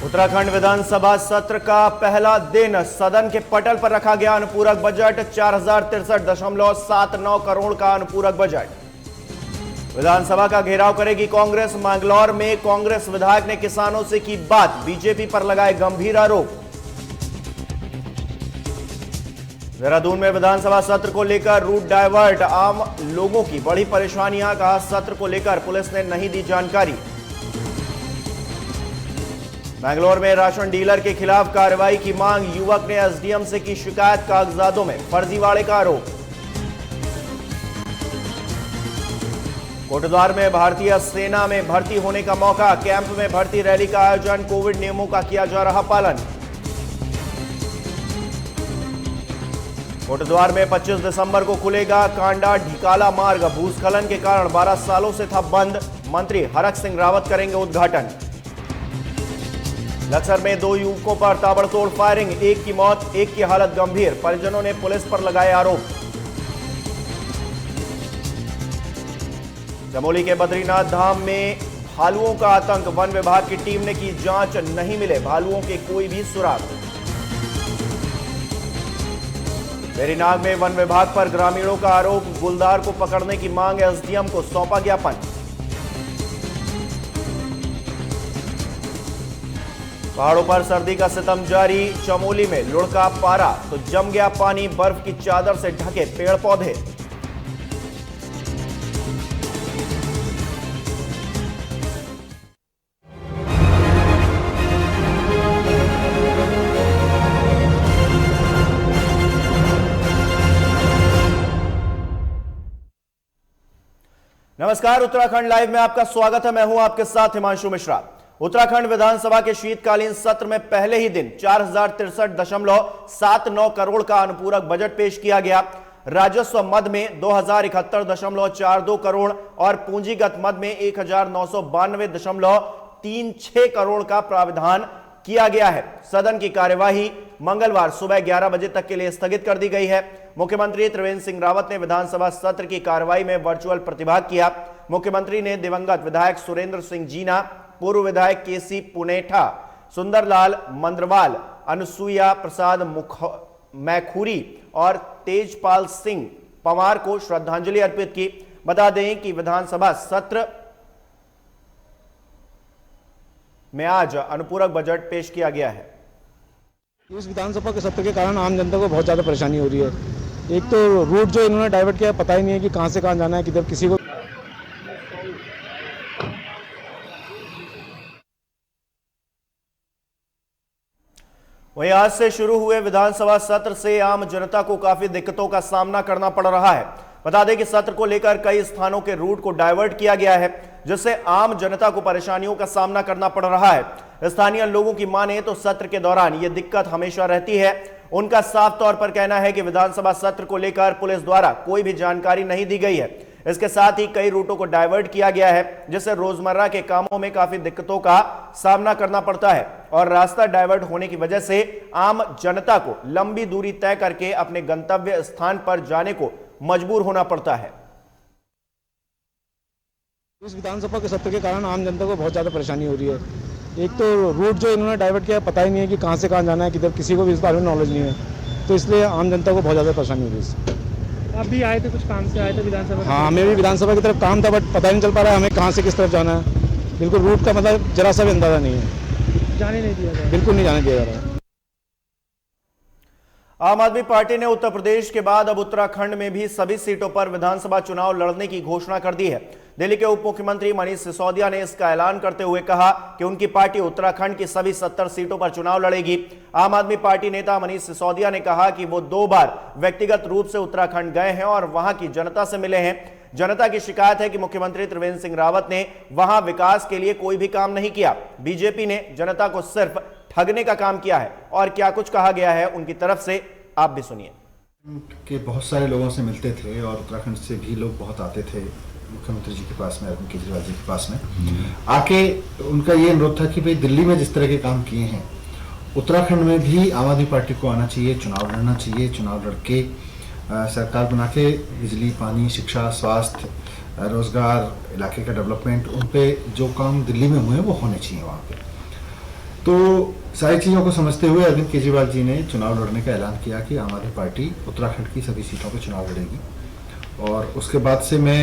उत्तराखंड विधानसभा सत्र का पहला दिन सदन के पटल पर रखा गया अनुपूरक बजट। 4063.79 करोड़ का अनुपूरक बजट। विधानसभा का घेराव करेगी कांग्रेस। मैंगलोर में कांग्रेस विधायक ने किसानों से की बात, बीजेपी पर लगाए गंभीर आरोप। देहरादून में विधानसभा सत्र को लेकर रूट डायवर्ट, आम लोगों की बड़ी परेशानियां। कहा सत्र को लेकर पुलिस ने नहीं दी जानकारी। बैंगलोर में राशन डीलर के खिलाफ कार्रवाई की मांग, युवक ने एसडीएम से की शिकायत। कागजातों में फर्जीवाड़े का आरोप। कोटद्वार में भारतीय सेना में भर्ती होने का मौका, कैंप में भर्ती रैली का आयोजन। कोविड नियमों का किया जा रहा पालन। कोटद्वार में 25 दिसंबर को खुलेगा कांडा ढिकाला मार्ग। भूस्खलन के कारण 12 सालों से था बंद, मंत्री हरक सिंह रावत करेंगे उद्घाटन। लक्सर में 2 युवकों पर ताबड़तोड़ फायरिंग, एक की मौत, एक की हालत गंभीर। परिजनों ने पुलिस पर लगाए आरोप। चमोली के बद्रीनाथ धाम में भालुओं का आतंक, वन विभाग की टीम ने की जांच, नहीं मिले भालुओं के कोई भी सुराग। वेरीनाग में वन विभाग पर ग्रामीणों का आरोप, गुलदार को पकड़ने की मांग, एसडीएम को सौंपा ज्ञापन। पहाड़ों पर सर्दी का सितम जारी, चमोली में लुढ़का पारा तो जम गया पानी, बर्फ की चादर से ढके पेड़ पौधे। नमस्कार, उत्तराखंड लाइव में आपका स्वागत है। मैं हूं आपके साथ हिमांशु मिश्रा। उत्तराखंड विधानसभा के शीतकालीन सत्र में पहले ही दिन 4063.79 करोड़ का अनुपूरक बजट पेश किया गया। राजस्व मद में 2071.42 करोड़ और पूंजीगत मद में 1992.36 करोड़ का प्रावधान किया गया है। सदन की कार्यवाही मंगलवार सुबह 11 बजे तक के लिए स्थगित कर दी गई है। मुख्यमंत्री त्रिवेंद्र सिंह रावत ने विधानसभा सत्र की कार्यवाही में वर्चुअल प्रतिभाग किया। मुख्यमंत्री ने दिवंगत विधायक सुरेंद्र सिंह जीना, पूर्व विधायक केसी पुनेठा, सुंदरलाल मंद्रवाल, अनुसुईया प्रसाद मैखुरी और तेजपाल सिंह पंवार को श्रद्धांजलि अर्पित की। बता दें कि विधानसभा सत्र में आज अनुपूरक बजट पेश किया गया है। इस विधानसभा के सत्र के कारण आम जनता को बहुत ज्यादा परेशानी हो रही है। एक तो रूट जो इन्होंने डाइवर्ट किया, पता ही नहीं है कि कहां से कहां जाना है, किधर किसी को। वहीं आज से शुरू हुए विधानसभा सत्र से आम जनता को काफी दिक्कतों का सामना करना पड़ रहा है। बता दें कि सत्र को लेकर कई स्थानों के रूट को डाइवर्ट किया गया है, जिससे आम जनता को परेशानियों का सामना करना पड़ रहा है। स्थानीय लोगों की माने तो सत्र के दौरान यह दिक्कत हमेशा रहती है। उनका साफ तौर पर कहना है कि विधानसभा सत्र को लेकर पुलिस द्वारा कोई भी जानकारी नहीं दी गई है। इसके साथ ही कई रूटों को डाइवर्ट किया गया है, जिससे रोजमर्रा के कामों में काफी दिक्कतों का सामना करना पड़ता है और रास्ता डाइवर्ट होने की वजह से आम जनता को लंबी दूरी तय करके अपने गंतव्य स्थान पर जाने को मजबूर होना पड़ता है। इस विधानसभा के सत्र के कारण आम जनता को बहुत ज्यादा परेशानी हो रही है। एक तो रूट जो इन्होंने डाइवर्ट किया, पता ही नहीं है कि कहां से कहां जाना है, किधर किसी को भी इस बारे में नॉलेज नहीं है, तो इसलिए आम जनता को बहुत ज्यादा परेशानी हो रही है। आप भी आए थे, कुछ काम से आए थे विधानसभा? हाँ, हमें भी विधानसभा की तरफ काम था, बट पता ही नहीं चल पा रहा है हमें कहाँ से किस तरफ जाना है। बिल्कुल रूट का मतलब जरा सा भी अंदाजा नहीं है, जाने नहीं दिया गया, बिल्कुल नहीं जाने दिया जा रहा है। आम आदमी पार्टी ने उत्तर प्रदेश के बाद अब उत्तराखंड में भी सभी सीटों पर विधानसभा चुनाव लड़ने की घोषणा कर दी है। दिल्ली के उप मुख्यमंत्री मनीष सिसोदिया ने इसका ऐलान करते हुए कहा कि उनकी पार्टी उत्तराखंड की सभी 70 सीटों पर चुनाव लड़ेगी। आम आदमी पार्टी नेता मनीष सिसोदिया ने कहा कि वो 2 बार व्यक्तिगत रूप से उत्तराखंड गए हैं और वहां की जनता से मिले हैं। जनता की शिकायत है कि मुख्यमंत्री त्रिवेंद्र सिंह रावत ने वहां विकास के लिए कोई भी काम नहीं किया। बीजेपी ने जनता को सिर्फ ठगने का काम किया है। और क्या कुछ कहा गया है उनकी तरफ से, आप भी सुनिए। के बहुत सारे लोगों से मिलते थे और उत्तराखंड से भी लोग बहुत आते थे मुख्यमंत्री जी के पास में, अरविंद केजरीवाल जी के पास में आके उनका ये अनुरोध था कि भाई दिल्ली में जिस तरह के काम किए हैं उत्तराखंड में भी आम आदमी पार्टी को आना चाहिए, चुनाव लड़ना चाहिए, चुनाव लड़के सरकार बना के बिजली, पानी, शिक्षा, स्वास्थ्य, रोजगार, इलाके का डेवलपमेंट, उन पे जो काम दिल्ली में हुए वो होने चाहिए वहाँ पे। तो सारी चीज़ों को समझते हुए अरविंद केजरीवाल जी ने चुनाव लड़ने का ऐलान किया कि आम आदमी पार्टी उत्तराखंड की सभी सीटों पर चुनाव लड़ेगी। और उसके बाद से मैं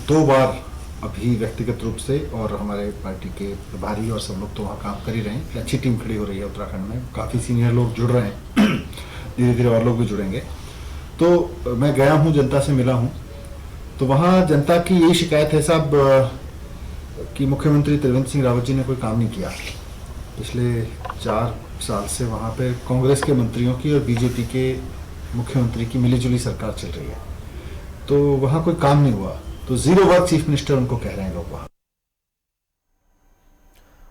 2 बार अभी व्यक्तिगत रूप से, और हमारे पार्टी के प्रभारी और सब लोग तो वहाँ काम कर ही रहे हैं, अच्छी टीम खड़ी हो रही है उत्तराखंड में, काफ़ी सीनियर लोग जुड़ रहे हैं धीरे धीरे और लोग भी जुड़ेंगे। तो मैं गया हूँ, जनता से मिला हूँ, तो वहाँ जनता की यही शिकायत है साहब कि मुख्यमंत्री त्रिवेंद्र सिंह रावत जी ने कोई काम नहीं किया। पिछले 4 साल से वहाँ पे कांग्रेस के मंत्रियों की और बीजेपी के मुख्यमंत्री की मिलीजुली सरकार चल रही है, तो वहाँ कोई काम नहीं हुआ। तो 0 वर्क चीफ मिनिस्टर उनको कह रहे हैं लोग वहाँ।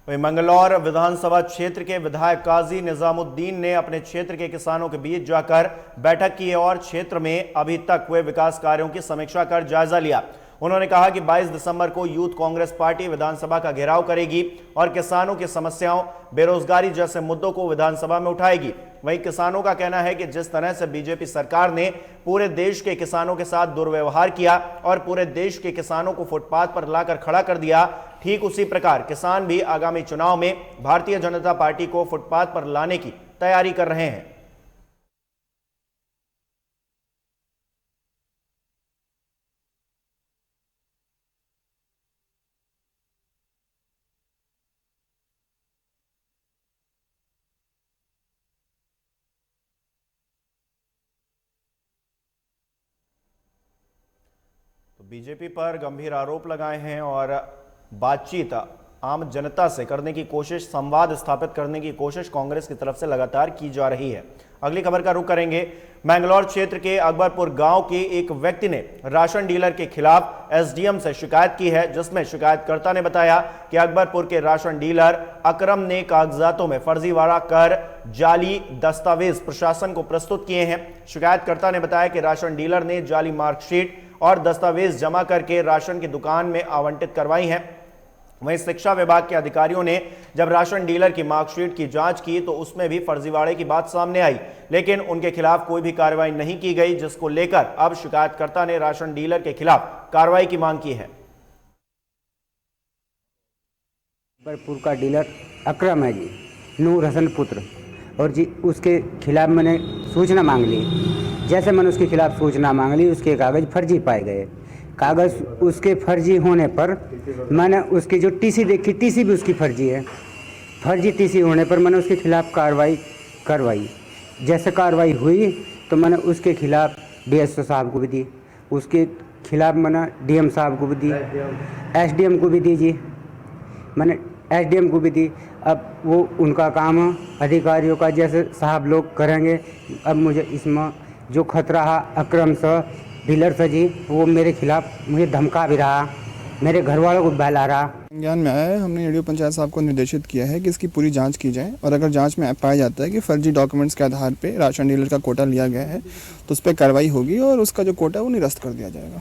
वहीं मंगलौर विधानसभा क्षेत्र के विधायक काजी निजामुद्दीन ने अपने क्षेत्र के किसानों के बीच जाकर बैठक की और क्षेत्र में अभी तक हुए विकास कार्यों की समीक्षा कर जायजा लिया। उन्होंने कहा कि 22 दिसंबर को यूथ कांग्रेस पार्टी विधानसभा का घेराव करेगी और किसानों की समस्याओं, बेरोजगारी जैसे मुद्दों को विधानसभा में उठाएगी। वहीं किसानों का कहना है कि जिस तरह से बीजेपी सरकार ने पूरे देश के किसानों के साथ दुर्व्यवहार किया और पूरे देश के किसानों को फुटपाथ पर लाकर खड़ा कर दिया, ठीक उसी प्रकार किसान भी आगामी चुनाव में भारतीय जनता पार्टी को फुटपाथ पर लाने की तैयारी कर रहे हैं। बीजेपी पर गंभीर आरोप लगाए हैं और बातचीत आम जनता से करने की कोशिश, संवाद स्थापित करने की कोशिश कांग्रेस की तरफ से लगातार की जा रही है। अगली खबर का रुख करेंगे। मैंगलोर क्षेत्र के अकबरपुर गांव के एक व्यक्ति ने राशन डीलर के खिलाफ एसडीएम से शिकायत की है, जिसमें शिकायतकर्ता ने बताया कि अकबरपुर के राशन डीलर अकरम ने कागजातों में फर्जीवाड़ा कर जाली दस्तावेज प्रशासन को प्रस्तुत किए हैं। शिकायतकर्ता ने बताया कि राशन डीलर ने जाली मार्कशीट और दस्तावेज जमा करके राशन की दुकान में आवंटित करवाई हैं। वहीं शिक्षा विभाग के अधिकारियों ने जब राशन डीलर की मार्कशीट की जांच की तो उसमें भी फर्जीवाड़े की बात सामने आई, लेकिन उनके खिलाफ कोई भी कार्रवाई नहीं की गई, जिसको लेकर अब शिकायतकर्ता ने राशन डीलर के खिलाफ कार्रवाई की मांग की है। अकबरपुर का डीलर अकरम है जी, नूर हसन पुत्र, और जी उसके खिलाफ मैंने सूचना मांग ली। जैसे मैंने उसके खिलाफ सूचना मांग ली, उसके कागज़ फर्जी पाए गए। कागज़ उसके फर्जी होने पर मैंने उसकी जो टीसी देखी, टीसी भी उसकी फर्जी है। फर्जी टीसी होने पर मैंने उसके खिलाफ कार्रवाई करवाई। जैसे कार्रवाई हुई तो मैंने उसके खिलाफ डीएसओ साहब को भी दी, उसके खिलाफ मैंने डीएम साहब को भी दी, एसडीएम को भी दी जी, मैंने एसडीएम को भी दी। अब वो उनका काम है, अधिकारियों का जैसे साहब लोग करेंगे। अब मुझे इसमें जो खतरा है अकरम से, डीलर से जी, वो मेरे खिलाफ मुझे धमका भी रहा, मेरे घर वालों को बहला रहा। ज्ञान में आया है, हमने एडीओ पंचायत साहब को निर्देशित किया है कि इसकी पूरी जांच की जाए, और अगर जांच में पाया जाता है कि फर्जी डॉक्यूमेंट्स के आधार पे राशन डीलर का कोटा लिया गया है तो उस पर कार्रवाई होगी और उसका जो कोटा है वो निरस्त कर दिया जाएगा।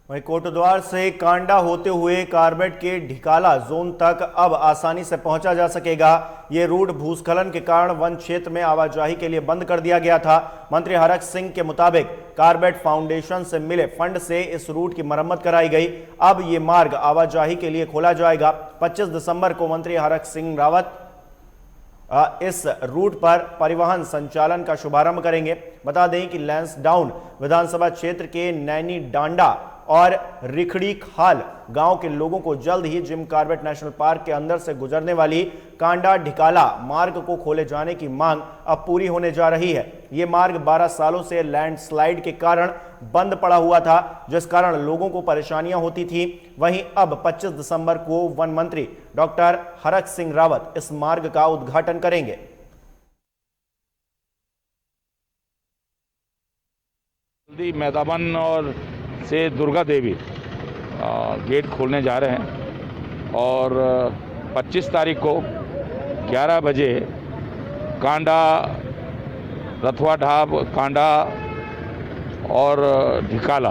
वहीं कोटद्वार से कांडा होते हुए कार्बेट के ढिकाला जोन तक अब आसानी से पहुंचा जा सकेगा। ये रूट भूस्खलन के कारण वन क्षेत्र में आवाजाही के लिए बंद कर दिया गया था। मंत्री हरक सिंह के मुताबिक कार्बेट फाउंडेशन से मिले फंड से इस रूट की मरम्मत कराई गई। अब ये मार्ग आवाजाही के लिए खोला जाएगा। 25 दिसंबर को मंत्री हरक सिंह रावत इस रूट पर परिवहन संचालन का शुभारंभ करेंगे। बता दें कि लैंसडाउन विधानसभा क्षेत्र के नैनी डांडा और रिखड़ी खाल गांव के लोगों को जल्द ही जिम कार्बेट नेशनल पार्क के अंदर से गुजरने वाली कांडा ढिकाला मार्ग को खोले जाने की मांग अब पूरी होने जा रही है। ये मार्ग 12 सालों से लैंडस्लाइड के कारण बंद पड़ा हुआ था, जिस कारण लोगों को परेशानियां होती थी। वहीं अब 25 दिसंबर को वन मंत्री डॉक्टर हरक सिंह रावत इस मार्ग का उद्घाटन करेंगे। मैदान और से दुर्गा देवी गेट खोलने जा रहे हैं और 25 तारीख को 11 बजे कांडा, रथवा ढाब, कांडा और ढिकाला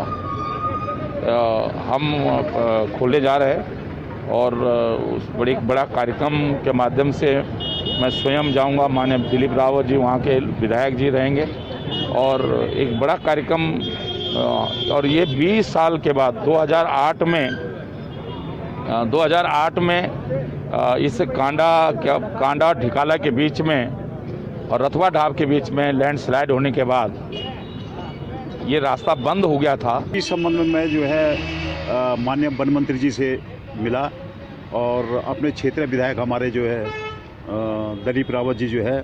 हम खोलने जा रहे हैं। और उस बड़ा कार्यक्रम के माध्यम से मैं स्वयं जाऊंगा, माननीय दिलीप रावत जी वहाँ के विधायक जी रहेंगे, और एक बड़ा कार्यक्रम। और ये 20 साल के बाद 2008 में इस कांडा ढिकाला के बीच में और रथवा ढाब के बीच में लैंडस्लाइड होने के बाद ये रास्ता बंद हो गया था। इस संबंध में मैं जो है माननीय वन मंत्री जी से मिला और अपने क्षेत्रीय विधायक हमारे जो है दिलीप रावत जी जो है,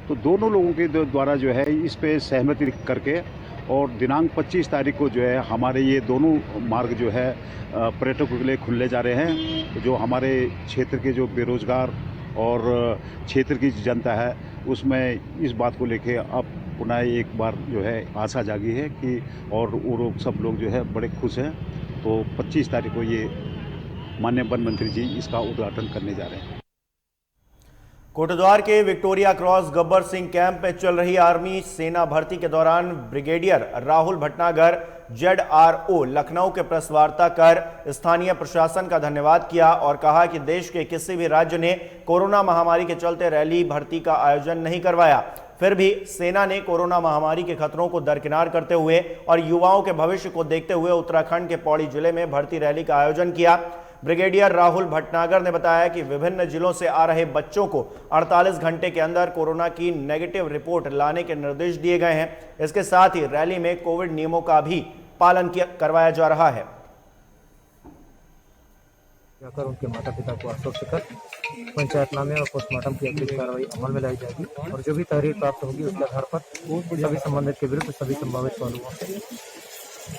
तो दोनों लोगों के द्वारा जो है इस पे सहमति करके और दिनांक 25 तारीख को जो है हमारे ये दोनों मार्ग जो है पर्यटकों के लिए खुलने जा रहे हैं। जो हमारे क्षेत्र के जो बेरोजगार और क्षेत्र की जनता है उसमें इस बात को लेके अब पुनः एक बार जो है आशा जागी है कि और वो लोग सब लोग जो है बड़े खुश हैं। तो 25 तारीख को ये माननीय वन मंत्री जी इसका उद्घाटन करने जा रहे हैं। कोटद्वार के Victoria cross Gabbar Singh camp में चल रही आर्मी सेना भर्ती के दौरान ब्रिगेडियर राहुल भटनागर ZRO लखनऊ के प्रेस वार्ता कर स्थानीय प्रशासन का धन्यवाद किया और कहा कि देश के किसी भी राज्य ने कोरोना महामारी के चलते रैली भर्ती का आयोजन नहीं करवाया। फिर भी सेना ने कोरोना महामारी के खतरों को दरकिनार करते हुए और युवाओं के भविष्य को देखते हुए उत्तराखंड के पौड़ी जिले में भर्ती रैली का आयोजन किया। ब्रिगेडियर राहुल भटनागर ने बताया कि विभिन्न जिलों से आ रहे बच्चों को 48 घंटे के अंदर कोरोना की नेगेटिव रिपोर्ट लाने के निर्देश दिए गए हैं। इसके साथ ही रैली में कोविड नियमों का भी पालन करवाया जा रहा है। जाकर उनके माता पिता को आश्वस्त कर पंचायतनामे और पोस्टमार्टम की अगली कार्रवाई अमल में लाई जाएगी और जो भी तहरीर प्राप्त होगी उसके आधार पर सभी संबंधित के विरुद्ध सभी संभावित पहलुओं से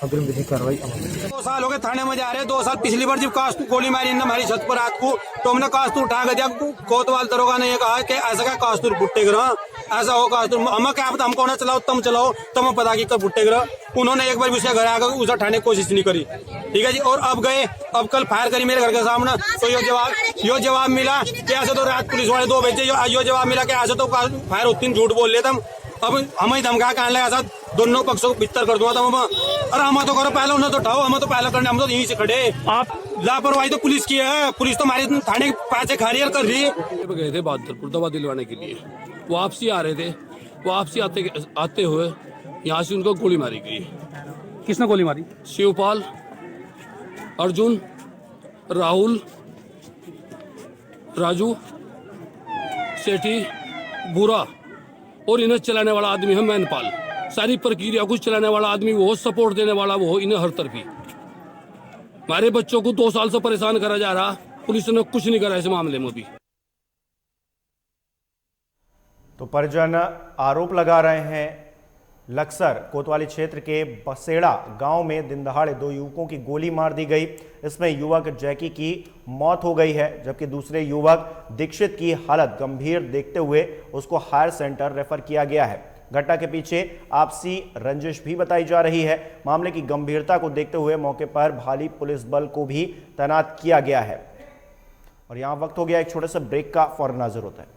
अग्रिम विधि कार्रवाई अमल में। 2 साल हो गए थाने में जा रहे हैं। 2 साल पिछली बार जब कास्ट गोली मारी हमारी छत पर रात को तो हमने कास्तूर उठा कर जब कोतवाल दरोगा ने ये कहा कि ऐसा क्या कास्तूर भुट्टे ग्रह ऐसा हो कास्तूर हमें क्या पता, हमको ना चलाओ तुम चलाओ तुम पता कि कब भुट्टे ग्रह। उन्होंने एक बार भी उसके घर आकर उसे उठाने की कोशिश नहीं करी। ठीक है जी। और अब गए, अब कल फायर करी मेरे घर के सामने तो यो जवाब मिला कि ऐसे तो रात पुलिस वाले 2 बजे यो जवाब मिला कि ऐसे तो फायर होती झूठ बोल लेते हम। अब हमें धमका कहने लगा साथ दोनों पक्षों को भीतर कर दूंगा था मैं। अरे हम तो करो पहले उन्हें तो उठाओ, हमें तो पहले करने, हम तो यहीं से खड़े। आप लापरवाही तो पुलिस की है, पुलिस तो हमारे थाने के पास खारियर कर रही है। गए थे बहादुरपुर दवा दिलवाने के लिए, वापसी आ रहे थे, वापसी आते हुए यहाँ से उनको गोली मारी गई। किसने गोली मारी? शिवपाल, अर्जुन, राहुल, राजू, सेठी, बुरा और इन्हें चलाने वाला आदमी है मैनपाल। सारी प्रक्रिया को चलाने वाला आदमी वो, सपोर्ट देने वाला वो, इन्हें हर तरफी। हमारे बच्चों को 2 साल से परेशान करा जा रहा, पुलिस ने कुछ नहीं करा इस मामले में भी। तो परिजन आरोप लगा रहे हैं लक्सर कोतवाली क्षेत्र के बसेड़ा गांव में दिन दहाड़े 2 युवकों की गोली मार दी गई। इसमें युवक जैकी की मौत हो गई है, जबकि दूसरे युवक दीक्षित की हालत गंभीर देखते हुए उसको हायर सेंटर रेफर किया गया है। घटना के पीछे आपसी रंजिश भी बताई जा रही है। मामले की गंभीरता को देखते हुए मौके पर भारी पुलिस बल को भी तैनात किया गया है। और यहां वक्त हो गया एक छोटे से ब्रेक का, फौरन हाजिर होता है।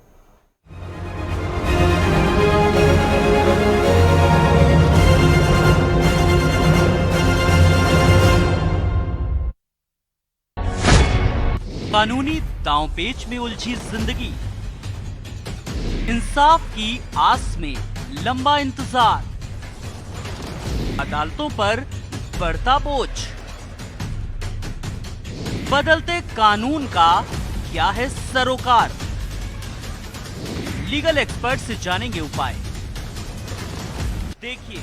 कानूनी दांवपेच में उलझी जिंदगी, इंसाफ की आस में लंबा इंतजार, अदालतों पर बढ़ता बोझ, बदलते कानून का क्या है सरोकार। लीगल एक्सपर्ट से जानेंगे उपाय। देखिए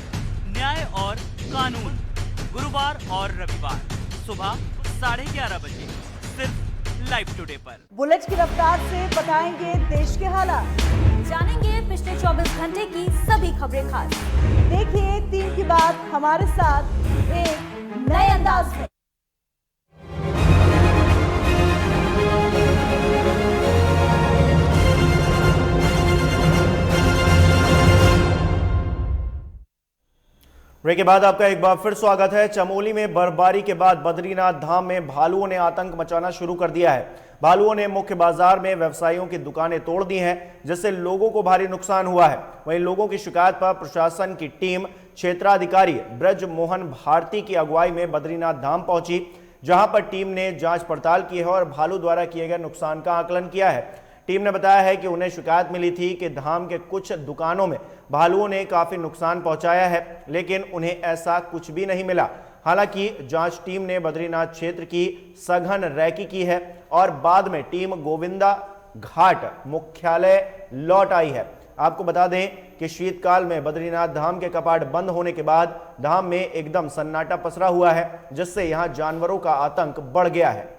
न्याय और कानून गुरुवार और रविवार सुबह 11:30 बजे सिर्फ लाइव टुडे पर। बुलेट की रफ्तार से बताएंगे देश के हालात, जानेंगे पिछले 24 घंटे की सभी खबरें खास। देखिए 3 की बात हमारे साथ एक नए अंदाज में। ब्रेक के बाद आपका एक बार फिर स्वागत है। चमोली में बर्फबारी के बाद बद्रीनाथ धाम में भालुओं ने आतंक मचाना शुरू कर दिया है। भालुओं ने मुख्य बाजार में व्यवसायियों की दुकानें तोड़ दी हैं, जिससे लोगों को भारी नुकसान हुआ है। वहीं लोगों की शिकायत पर प्रशासन की टीम क्षेत्राधिकारी ब्रज मोहन भारती की अगुवाई में बद्रीनाथ धाम पहुंची, जहां पर टीम ने जांच पड़ताल की है और भालू द्वारा किए गए नुकसान का आकलन किया है। टीम ने बताया है कि उन्हें शिकायत मिली थी कि धाम के कुछ दुकानों में भालुओं ने काफी नुकसान पहुंचाया है, लेकिन उन्हें ऐसा कुछ भी नहीं मिला। हालांकि जांच टीम ने बद्रीनाथ क्षेत्र की सघन रैकी की है और बाद में टीम गोविंदा घाट मुख्यालय लौट आई है। आपको बता दें कि शीतकाल में बद्रीनाथ धाम के कपाट बंद होने के बाद धाम में एकदम सन्नाटा पसरा हुआ है, जिससे यहां जानवरों का आतंक बढ़ गया है।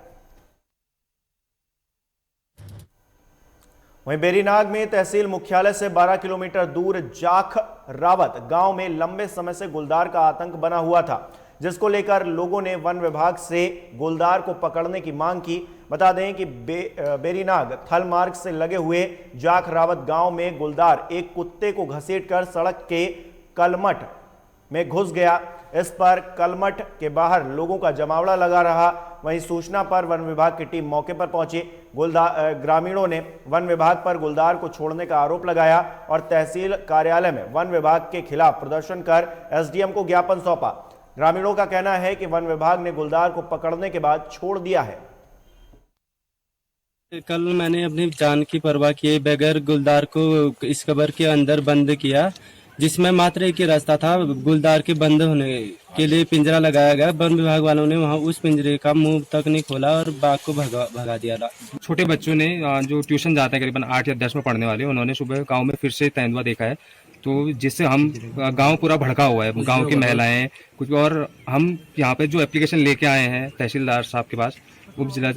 वहीं बेरीनाग में तहसील मुख्यालय से 12 किलोमीटर दूर जाख रावत गांव में लंबे समय से गुलदार का आतंक बना हुआ था, जिसको लेकर लोगों ने वन विभाग से गुलदार को पकड़ने की मांग की। बता दें कि बेरीनाग थल मार्ग से लगे हुए जाख रावत गांव में गुलदार एक कुत्ते को घसीटकर सड़क के कलमट में घुस गया। इस पर कलमट के बाहर लोगों का जमावड़ा लगा रहा। वहीं सूचना पर वन विभाग की टीम मौके पर पहुंची। ग्रामीणों ने वन विभाग पर गुलदार को छोड़ने का आरोप लगाया और तहसील कार्यालय में वन विभाग के खिलाफ प्रदर्शन कर एसडीएम को ज्ञापन सौंपा। ग्रामीणों का कहना है कि वन विभाग ने गुलदार को पकड़ने के बाद छोड़ दिया है। कल मैंने अपनी जान की परवाह किए बगैर गुलदार को इस कबर के अंदर बंद किया, जिसमें मात्र एक ही रास्ता था। गुलदार के बंद होने के लिए पिंजरा लगाया गया। वन विभाग वालों ने वहां उस पिंजरे का मुंह तक नहीं खोला और बाघ को भगा दिया। छोटे बच्चों ने जो ट्यूशन जाते हैं करीबन 8 या 10 में पढ़ने वाले, उन्होंने सुबह गांव में फिर से तेंदुआ देखा है, तो जिससे हम गांव पूरा भड़का हुआ है। गांव की महिलाएं कुछ और हम यहाँ पे जो एप्लीकेशन लेके आए हैं तहसीलदार साहब के पास, उप जिला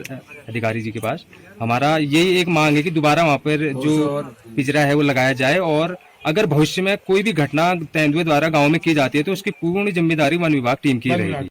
अधिकारी जी के पास, हमारा यही एक मांग है कि दोबारा वहाँ पर जो पिंजरा है वो लगाया जाए और अगर भविष्य में कोई भी घटना तेंदुए द्वारा गांव में की जाती है तो उसकी पूर्ण जिम्मेदारी वन विभाग टीम की रहेगी।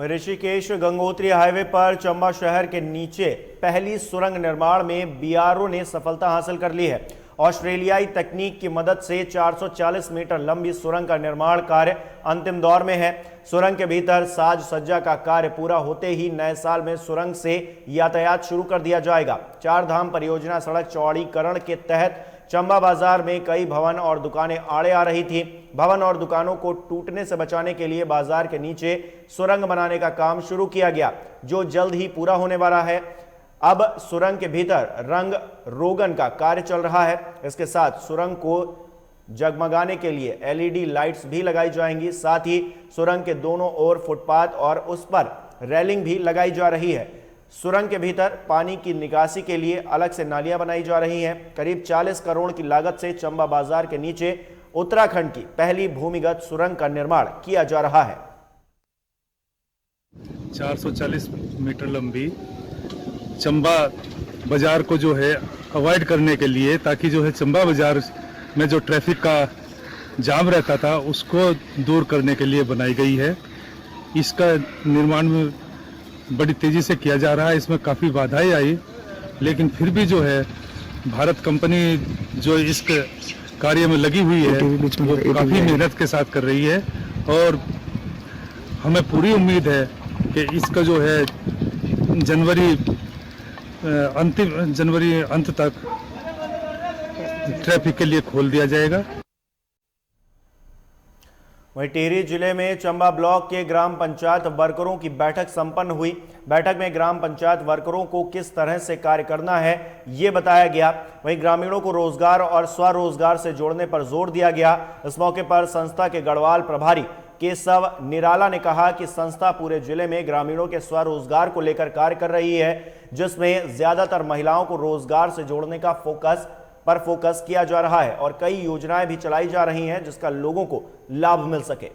ऋषिकेश गंगोत्री हाईवे पर चंबा शहर के नीचे पहली सुरंग निर्माण में बीआरओ ने सफलता हासिल कर ली है। ऑस्ट्रेलियाई तकनीक की मदद से 440 मीटर लंबी सुरंग का निर्माण कार्य अंतिम दौर में है। सुरंग के भीतर साज सज्जा का कार्य पूरा होते ही नए साल में सुरंग से यातायात शुरू कर दिया जाएगा। चार धाम परियोजना सड़क चौड़ीकरण के तहत चंबा बाजार में कई भवन और दुकानें आड़े आ रही थी। भवन और दुकानों को टूटने से बचाने के लिए बाजार के नीचे सुरंग बनाने का काम शुरू किया गया, जो जल्द ही पूरा होने वाला है। अब सुरंग के भीतर रंग रोगन का कार्य चल रहा है। इसके साथ सुरंग को जगमगाने के लिए एलईडी लाइट्स भी लगाई जाएंगी। साथ ही सुरंग के दोनों ओर फुटपाथ और उस पर रेलिंग भी लगाई जा रही है। सुरंग के भीतर पानी की निकासी के लिए अलग से नालियां बनाई जा रही हैं। करीब 40 करोड़ की लागत से चंबा बाजार के नीचे उत्तराखंड की पहली भूमिगत सुरंग का निर्माण किया जा रहा है। 440 मीटर लंबी चंबा बाजार को जो है अवॉइड करने के लिए, ताकि जो है चंबा बाजार में जो ट्रैफिक का जाम रहता था उसको दूर करने के लिए बनाई गई है। इसका निर्माण में बड़ी तेजी से किया जा रहा है। इसमें काफ़ी बाधाएं आई, लेकिन फिर भी जो है भारत कंपनी जो इस कार्य में लगी हुई है वो काफ़ी मेहनत के साथ कर रही है और हमें पूरी उम्मीद है कि इसका जो है जनवरी अंत तक ट्रैफिक के लिए खोल दिया जाएगा। वहीं टिहरी जिले में चंबा ब्लॉक के ग्राम पंचायत वर्करों की बैठक संपन्न हुई। बैठक में ग्राम पंचायत वर्करों को किस तरह से कार्य करना है ये बताया गया। वहीं ग्रामीणों को रोजगार और स्वरोजगार से जोड़ने पर जोर दिया गया। इस मौके पर संस्था के गढ़वाल प्रभारी केशव निराला ने कहा कि संस्था पूरे जिले में ग्रामीणों के स्वरोजगार को लेकर कार्य कर रही है, जिसमें ज्यादातर महिलाओं को रोजगार से जोड़ने का फोकस किया जा रहा है और कई योजनाएं भी चलाई जा रही हैं जिसका लोगों को लाभ मिल सके।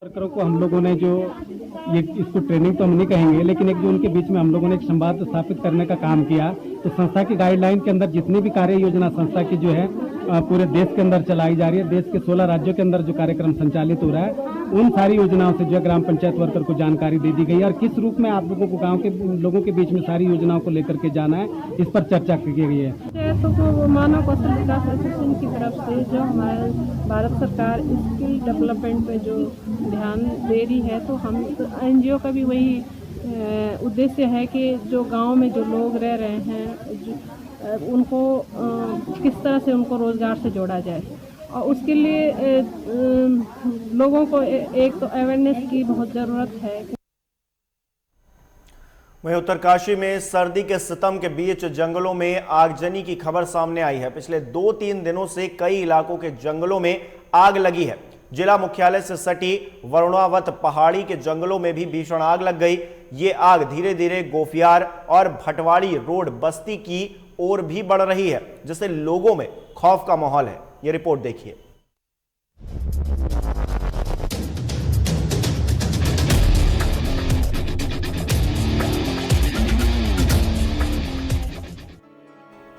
वर्करों को हम लोगों ने जो ये इसको ट्रेनिंग तो हम नहीं कहेंगे, लेकिन एक जो उनके बीच में हम लोगों ने एक संवाद स्थापित करने का काम किया। तो संस्था की गाइडलाइन के अंदर जितनी भी कार्य योजना संस्था की जो है पूरे देश के अंदर चलाई जा रही है, देश के 16 राज्यों के अंदर जो कार्यक्रम संचालित हो रहा है, उन सारी योजनाओं से जो है ग्राम पंचायत वर्कर को जानकारी दे दी गई है और किस रूप में आप लोगों को गांव के लोगों के बीच में सारी योजनाओं को लेकर के जाना है, इस पर चर्चा की गई है। तो मानव कौशल विकास एसोसिएशन की तरफ से जो हमारे भारत सरकार स्किल डेवलपमेंट पे जो ध्यान दे रही है, तो हम एनजीओ का भी वही उद्देश्य है कि जो गांव में जो लोग रह रहे हैं उनको किस तरह से उनको रोजगार से जोड़ा जाए, और उसके लिए लोगों को एक तो अवेयरनेस की बहुत ज़रूरत है। वहीं उत्तरकाशी में सर्दी के सितम के बीच जंगलों में आगजनी की खबर सामने आई है। पिछले 2-3 दिनों से कई इलाकों के जंगलों में आग लगी है। जिला मुख्यालय से सटी वरुणावत पहाड़ी के जंगलों में भी भीषण आग लग गई। ये आग धीरे धीरे गोफियार और भटवाड़ी रोड बस्ती की ओर भी बढ़ रही है, जिससे लोगों में खौफ का माहौल है। ये रिपोर्ट देखिए।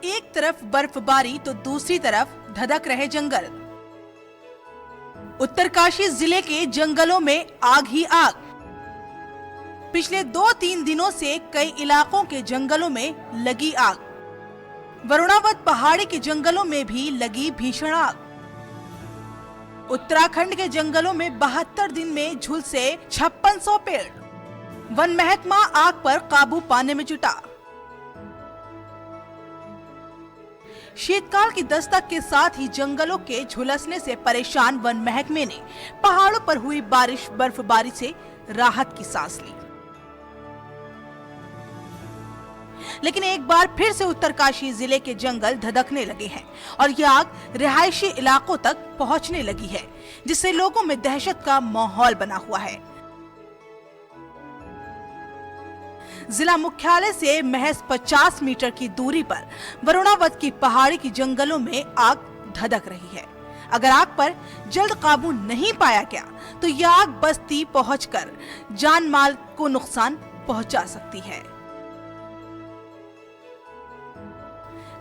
एक तरफ बर्फबारी तो दूसरी तरफ धधक रहे जंगल। उत्तरकाशी जिले के जंगलों में आग ही आग। पिछले 2-3 दिनों से कई इलाकों के जंगलों में लगी आग। वरुणावत पहाड़ी के जंगलों में भी लगी भीषण आग। उत्तराखंड के जंगलों में 72 दिन में झुलसे 5600 पेड़। वन महकमा आग पर काबू पाने में जुटा। शीतकाल की दस्तक के साथ ही जंगलों के झुलसने से परेशान वन महकमे ने पहाड़ों पर हुई बारिश बर्फबारी से राहत की सांस ली। लेकिन एक बार फिर से उत्तरकाशी जिले के जंगल धधकने लगे हैं और यह आग रिहायशी इलाकों तक पहुंचने लगी है, जिससे लोगों में दहशत का माहौल बना हुआ है। जिला मुख्यालय से महज 50 मीटर की दूरी पर वरुणावत की पहाड़ी की जंगलों में आग धधक रही है। अगर आग पर जल्द काबू नहीं पाया गया तो यह आग बस्ती पहुंचकर जान माल को नुकसान पहुंचा सकती है।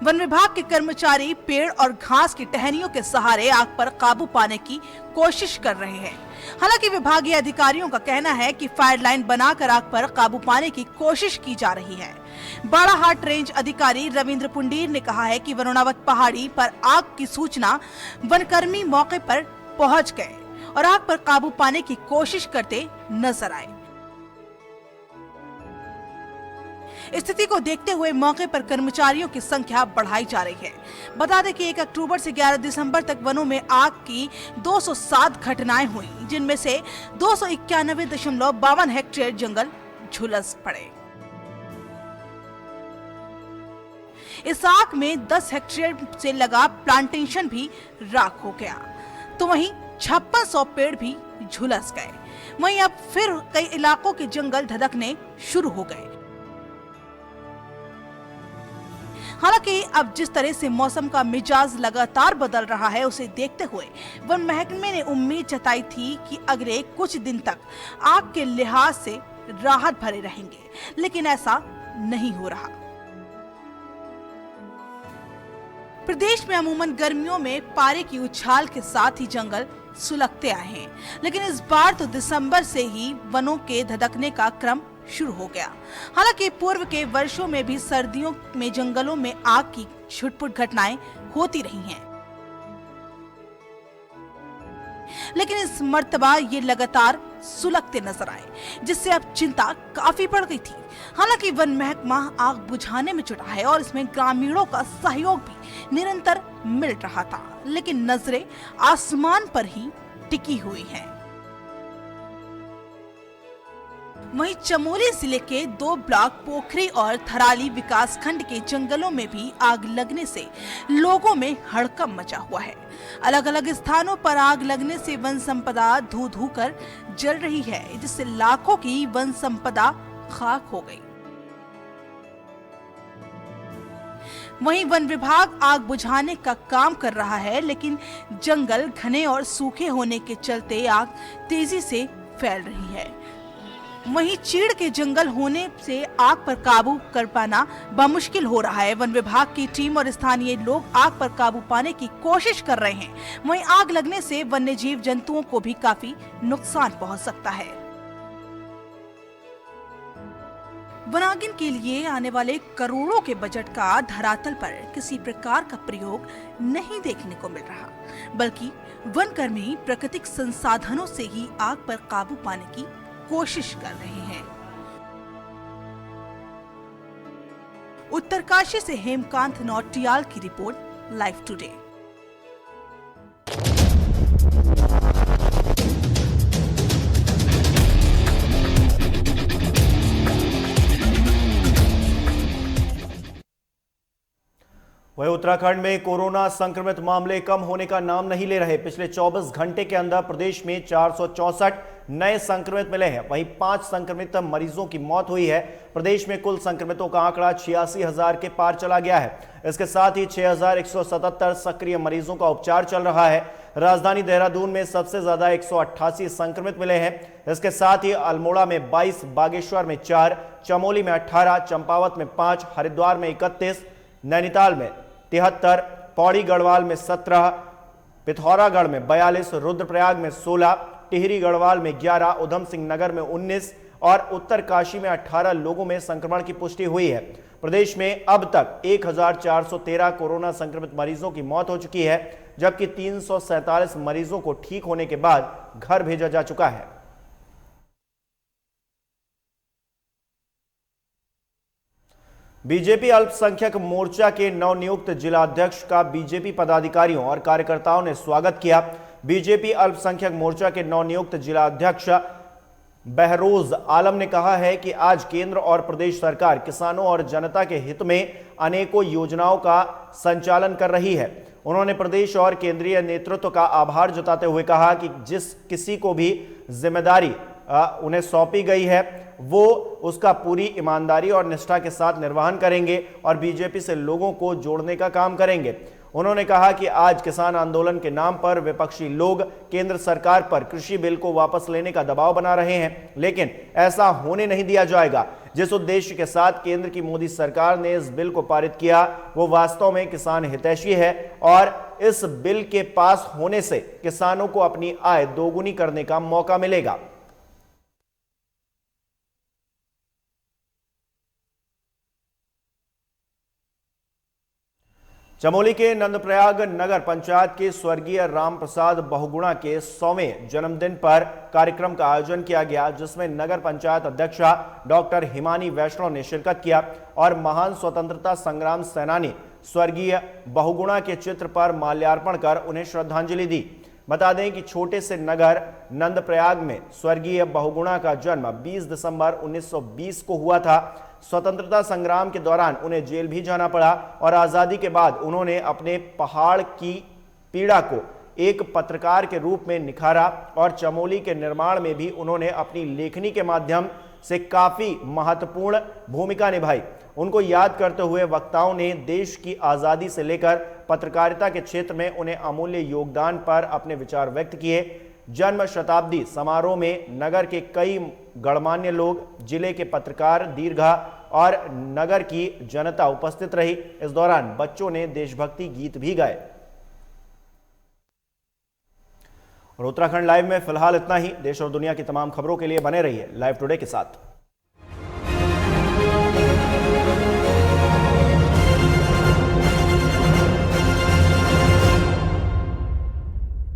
वन विभाग के कर्मचारी पेड़ और घास की टहनियों के सहारे आग पर काबू पाने की कोशिश कर रहे हैं। हालांकि विभागीय अधिकारियों का कहना है कि फायर लाइन बनाकर आग पर काबू पाने की कोशिश की जा रही है। बाड़ाहाट रेंज अधिकारी रविंद्र पुंडीर ने कहा है कि वरुणावत पहाड़ी पर आग की सूचना वनकर्मी मौके पर पहुंच गए और आग पर काबू पाने की कोशिश करते नजर आए। स्थिति को देखते हुए मौके पर कर्मचारियों की संख्या बढ़ाई जा रही है। बता दें कि 1 अक्टूबर से 11 दिसंबर तक वनों में आग की 207 घटनाएं हुई, जिनमें से 291.52 हेक्टेयर जंगल झुलस पड़े। इस आग में 10 हेक्टेयर से लगा प्लांटेशन भी राख हो गया, तो वहीं 5600 पेड़ भी झुलस गए। वहीं अब फिर कई इलाकों के जंगल धधकने शुरू हो गए। हालांकि अब जिस तरह से मौसम का मिजाज लगातार बदल रहा है, उसे देखते हुए वन महकमे ने उम्मीद जताई थी कि अगले कुछ दिन तक आग के लिहाज से राहत भरे रहेंगे, लेकिन ऐसा नहीं हो रहा। प्रदेश में अमूमन गर्मियों में पारे की उछाल के साथ ही जंगल सुलगते आए हैं, लेकिन इस बार तो दिसंबर से ही वनों के धधकने का क्रम शुरू हो गया। हालांकि पूर्व के वर्षों में भी सर्दियों में जंगलों में आग की छुटपुट घटनाएं होती रही हैं, लेकिन इस मर्तबा ये लगातार सुलगते नजर आए, जिससे अब चिंता काफी बढ़ गई थी। हालांकि वन महकमा आग बुझाने में जुटा है और इसमें ग्रामीणों का सहयोग भी निरंतर मिल रहा था, लेकिन नजरें आसमान पर ही टिकी हुई हैं। वहीं चमोली जिले के 2 ब्लॉक पोखरी और थराली विकास खंड के जंगलों में भी आग लगने से लोगों में हड़कंप मचा हुआ है। अलग अलग स्थानों पर आग लगने से वन संपदा धू धू कर जल रही है, जिससे लाखों की वन संपदा खाक हो गई। वहीं वन विभाग आग बुझाने का काम कर रहा है, लेकिन जंगल घने और सूखे होने के चलते आग तेजी से फैल रही है। वहीं चीड़ के जंगल होने से आग पर काबू कर पाना बामुश्किल हो रहा है। वन विभाग की टीम और स्थानीय लोग आग पर काबू पाने की कोशिश कर रहे हैं। वहीं आग लगने से वन्य जीव जंतुओं को भी काफी नुकसान पहुंच सकता है। वनागिन के लिए आने वाले करोड़ों के बजट का धरातल पर किसी प्रकार का प्रयोग नहीं देखने को मिल रहा, बल्कि वनकर्मी प्राकृतिक संसाधनों से ही आग पर काबू पाने की कोशिश कर रहे हैं। उत्तरकाशी से हेमकांत नौटियाल की रिपोर्ट, लाइव टुडे। वहीं उत्तराखंड में कोरोना संक्रमित मामले कम होने का नाम नहीं ले रहे। पिछले 24 घंटे के अंदर प्रदेश में 464 नए संक्रमित मिले हैं। वहीं 5 संक्रमित मरीजों की मौत हुई है। प्रदेश में कुल संक्रमितों का आंकड़ा 86,000 के पार चला गया है। इसके साथ ही 6,177 सक्रिय मरीजों का उपचार चल रहा है। राजधानी देहरादून में सबसे ज्यादा 188 संक्रमित मिले हैं। इसके साथ ही अल्मोड़ा में 22, बागेश्वर में 4, चमोली में 18, चंपावत में 5, हरिद्वार में 31, नैनीताल में 73, पौड़ी गढ़वाल में 17, पिथौरागढ़ में 42, रुद्रप्रयाग में 16, टिहरी गढ़वाल में 11, उधम सिंह नगर में 19 और उत्तरकाशी में 18 लोगों में संक्रमण की पुष्टि हुई है। प्रदेश में अब तक 1413 कोरोना संक्रमित मरीजों की मौत हो चुकी है, जबकि 347 मरीजों को ठीक होने के बाद घर भेजा जा चुका है। बीजेपी अल्पसंख्यक मोर्चा के नवनियुक्त जिलाध्यक्ष का बीजेपी पदाधिकारियों और कार्यकर्ताओं ने स्वागत किया। बीजेपी अल्पसंख्यक मोर्चा के नवनियुक्त जिलाध्यक्ष बहरोज आलम ने कहा है कि आज केंद्र और प्रदेश सरकार किसानों और जनता के हित में अनेकों योजनाओं का संचालन कर रही है। उन्होंने प्रदेश और केंद्रीय नेतृत्व का आभार जताते हुए कहा कि जिस किसी को भी जिम्मेदारी उन्हें सौंपी गई है वो उसका पूरी ईमानदारी और निष्ठा के साथ निर्वहन करेंगे और बीजेपी से लोगों को जोड़ने का काम करेंगे। उन्होंने कहा कि आज किसान आंदोलन के नाम पर विपक्षी लोग केंद्र सरकार पर कृषि बिल को वापस लेने का दबाव बना रहे हैं, लेकिन ऐसा होने नहीं दिया जाएगा। जिस उद्देश्य के साथ केंद्र की मोदी सरकार ने इस बिल को पारित किया वो वास्तव में किसान हितैषी है और इस बिल के पास होने से किसानों को अपनी आय दोगुनी करने का मौका मिलेगा। चमोली के नंदप्रयाग नगर पंचायत के स्वर्गीय राम प्रसाद बहुगुणा के 100वें जन्मदिन पर कार्यक्रम का आयोजन किया गया, जिसमें नगर पंचायत अध्यक्षा डॉक्टर हिमानी वैष्णव ने शिरकत किया और महान स्वतंत्रता संग्राम सेनानी स्वर्गीय बहुगुणा के चित्र पर माल्यार्पण कर उन्हें श्रद्धांजलि दी। बता दें कि छोटे से नगर नंदप्रयाग में स्वर्गीय बहुगुणा का जन्म 20 दिसंबर 1920 को हुआ था। स्वतंत्रता संग्राम के दौरान उन्हें जेल भी जाना पड़ा और आजादी के बाद उन्होंने अपने पहाड़ की पीड़ा को एक पत्रकार के रूप में निखारा और चमोली के निर्माण में भी उन्होंने अपनी लेखनी के माध्यम से काफी महत्वपूर्ण भूमिका निभाई। उनको याद करते हुए वक्ताओं ने देश की आजादी से लेकर पत्रकारिता के क्षेत्र में उन्हें अमूल्य योगदान पर अपने विचार व्यक्त किए। जन्म शताब्दी समारोह में नगर के कई गणमान्य लोग, जिले के पत्रकार, दीर्घा और नगर की जनता उपस्थित रही। इस दौरान बच्चों ने देशभक्ति गीत भी गाए। और उत्तराखंड लाइव में फिलहाल इतना ही। देश और दुनिया की तमाम खबरों के लिए बने रहिए लाइव टुडे के साथ।